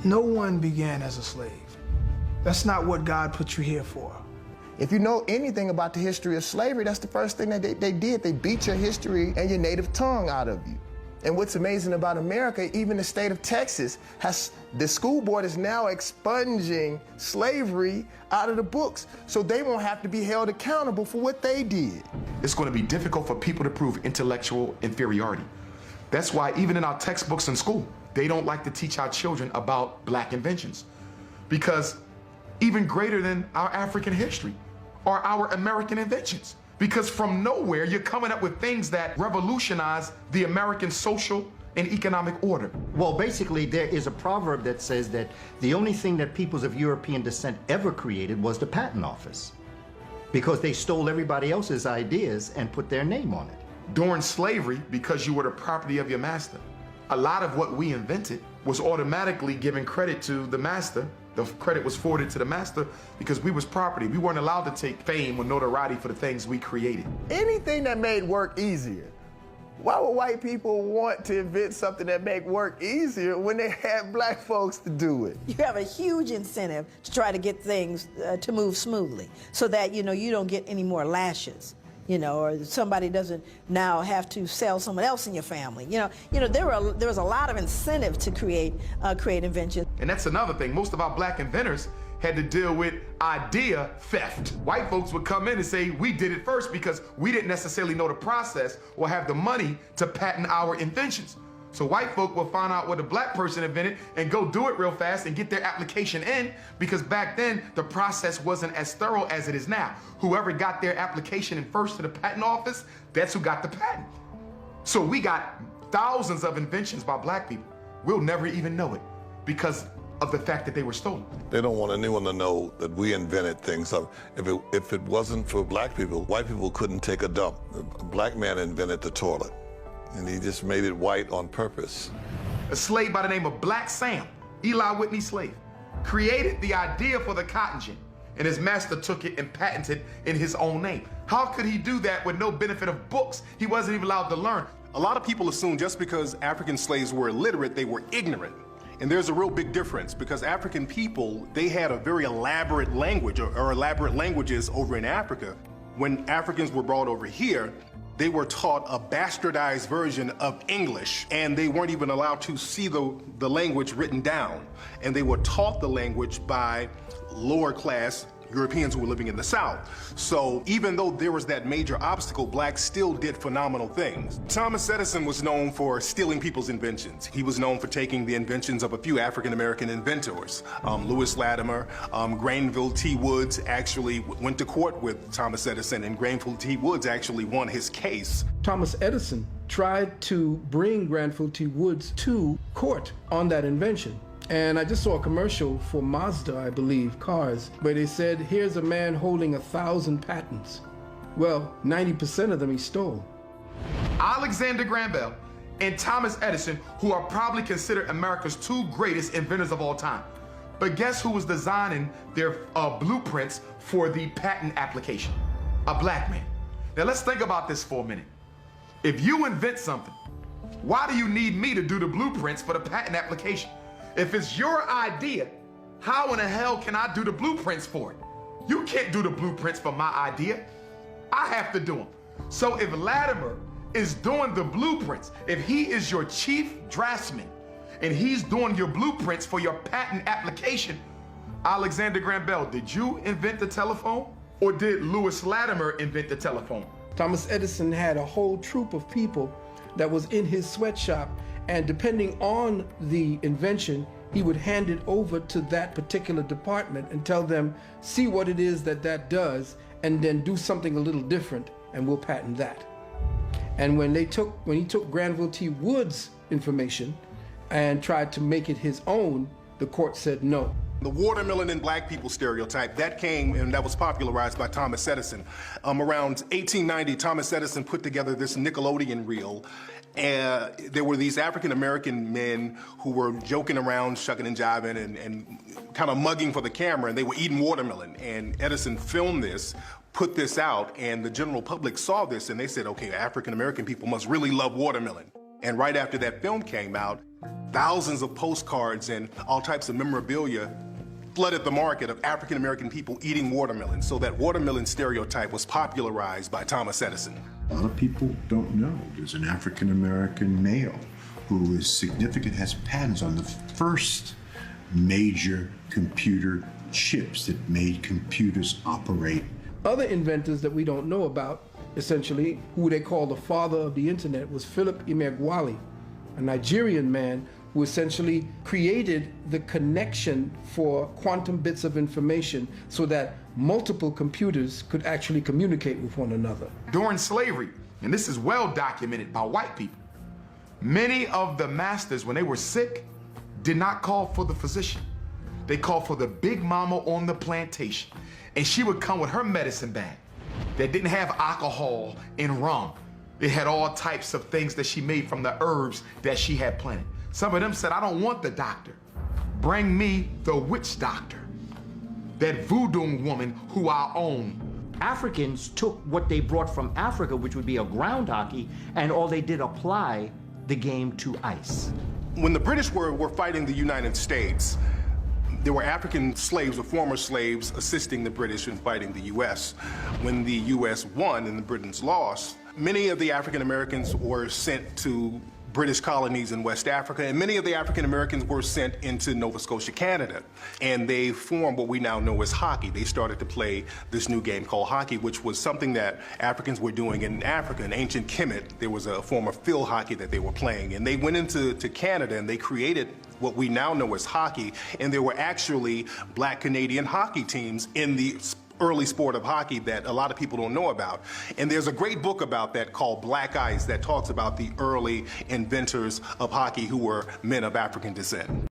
No one began as a slave. That's not what God put you here for. If you know anything about the history of slavery, that's the first thing that they did. They beat your history and your native tongue out of you. And what's amazing about America, even the state of Texas, the school board is now expunging slavery out of the books, so they won't have to be held accountable for what they did. It's going to be difficult for people to prove intellectual inferiority. That's why even in our textbooks in school, they don't like to teach our children about black inventions. Because even greater than our African history are our American inventions. Because from nowhere, you're coming up with things that revolutionize the American social and economic order. Well, basically, there is a proverb that says that the only thing that peoples of European descent ever created was the patent office, because they stole everybody else's ideas and put their name on it. During slavery, because you were the property of your master, a lot of what we invented was automatically given credit to the master. The credit was forwarded to the master because we was property. We weren't allowed to take fame or notoriety for the things we created. Anything that made work easier. Why would white people want to invent something that make work easier when they had black folks to do it? You have a huge incentive to try to get things to move smoothly so that, you don't get any more lashes. Or somebody doesn't now have to sell someone else in your family. There was a lot of incentive to create inventions. And that's another thing. Most of our black inventors had to deal with idea theft. White folks would come in and say, we did it first because we didn't necessarily know the process or have the money to patent our inventions. So white folk will find out what a black person invented and go do it real fast and get their application in, because back then the process wasn't as thorough as it is now. Whoever got their application in first to the patent office, that's who got the patent. So we got thousands of inventions by black people. We'll never even know it because of the fact that they were stolen. They don't want anyone to know that we invented things. If it wasn't for black people, white people couldn't take a dump. A black man invented the toilet, and he just made it white on purpose. A slave by the name of Black Sam, Eli Whitney's slave, created the idea for the cotton gin, and his master took it and patented in his own name. How could he do that with no benefit of books? He wasn't even allowed to learn. A lot of people assume just because African slaves were illiterate, they were ignorant. And there's a real big difference, because African people, they had a very elaborate language or elaborate languages over in Africa. When Africans were brought over here, they were taught a bastardized version of English, and they weren't even allowed to see the language written down. And they were taught the language by lower class Europeans who were living in the South. So even though there was that major obstacle, blacks still did phenomenal things. Thomas Edison was known for stealing people's inventions. He was known for taking the inventions of a few African-American inventors. Lewis Latimer, Granville T. Woods actually went to court with Thomas Edison, and Granville T. Woods actually won his case. Thomas Edison tried to bring Granville T. Woods to court on that invention. And I just saw a commercial for Mazda, I believe, cars, where they said, here's a man holding 1,000 patents. Well, 90% of them he stole. Alexander Graham Bell and Thomas Edison, who are probably considered America's two greatest inventors of all time. But guess who was designing their blueprints for the patent application? A black man. Now let's think about this for a minute. If you invent something, why do you need me to do the blueprints for the patent application? If it's your idea, how in the hell can I do the blueprints for it? You can't do the blueprints for my idea. I have to do them. So if Latimer is doing the blueprints, if he is your chief draftsman, and he's doing your blueprints for your patent application, Alexander Graham Bell, did you invent the telephone, or did Lewis Latimer invent the telephone? Thomas Edison had a whole troop of people that was in his sweatshop, and depending on the invention, he would hand it over to that particular department and tell them, see what it is that does, and then do something a little different, and we'll patent that. And when he took Granville T. Woods' information and tried to make it his own, the court said no. The watermelon and black people stereotype, that came and that was popularized by Thomas Edison. Around 1890, Thomas Edison put together this Nickelodeon reel. There were these African-American men who were joking around, shucking and jiving, and kind of mugging for the camera, and they were eating watermelon. And Edison filmed this, put this out, and the general public saw this, and they said, okay, African-American people must really love watermelon. And right after that film came out, Thousands of postcards and all types of memorabilia flooded the market of African American people eating watermelon, so that watermelon stereotype was popularized by Thomas Edison. A lot of people don't know there's an African American male who is significant, has patents on the first major computer chips that made computers operate. Other inventors that we don't know about, essentially, who they call the father of the internet, was Philip Emeagwali, a Nigerian man who essentially created the connection for quantum bits of information so that multiple computers could actually communicate with one another. During slavery, and this is well documented by white people, many of the masters, when they were sick, did not call for the physician. They called for the big mama on the plantation. And she would come with her medicine bag that didn't have alcohol and rum. It had all types of things that she made from the herbs that she had planted. Some of them said, I don't want the doctor. Bring me the witch doctor, that voodoo woman who I own. Africans took what they brought from Africa, which would be a ground hockey, and all they did apply the game to ice. When the British were fighting the United States, there were African slaves or former slaves assisting the British in fighting the U.S. When the U.S. won and the Britons lost, many of the African Americans were sent to British colonies in West Africa, and many of the African Americans were sent into Nova Scotia, Canada. And they formed what we now know as hockey. They started to play this new game called hockey, which was something that Africans were doing in Africa. In ancient Kemet, there was a form of field hockey that they were playing. And they went into Canada and they created what we now know as hockey. And there were actually Black Canadian hockey teams in the early sport of hockey that a lot of people don't know about. And there's a great book about that called Black Ice that talks about the early inventors of hockey who were men of African descent.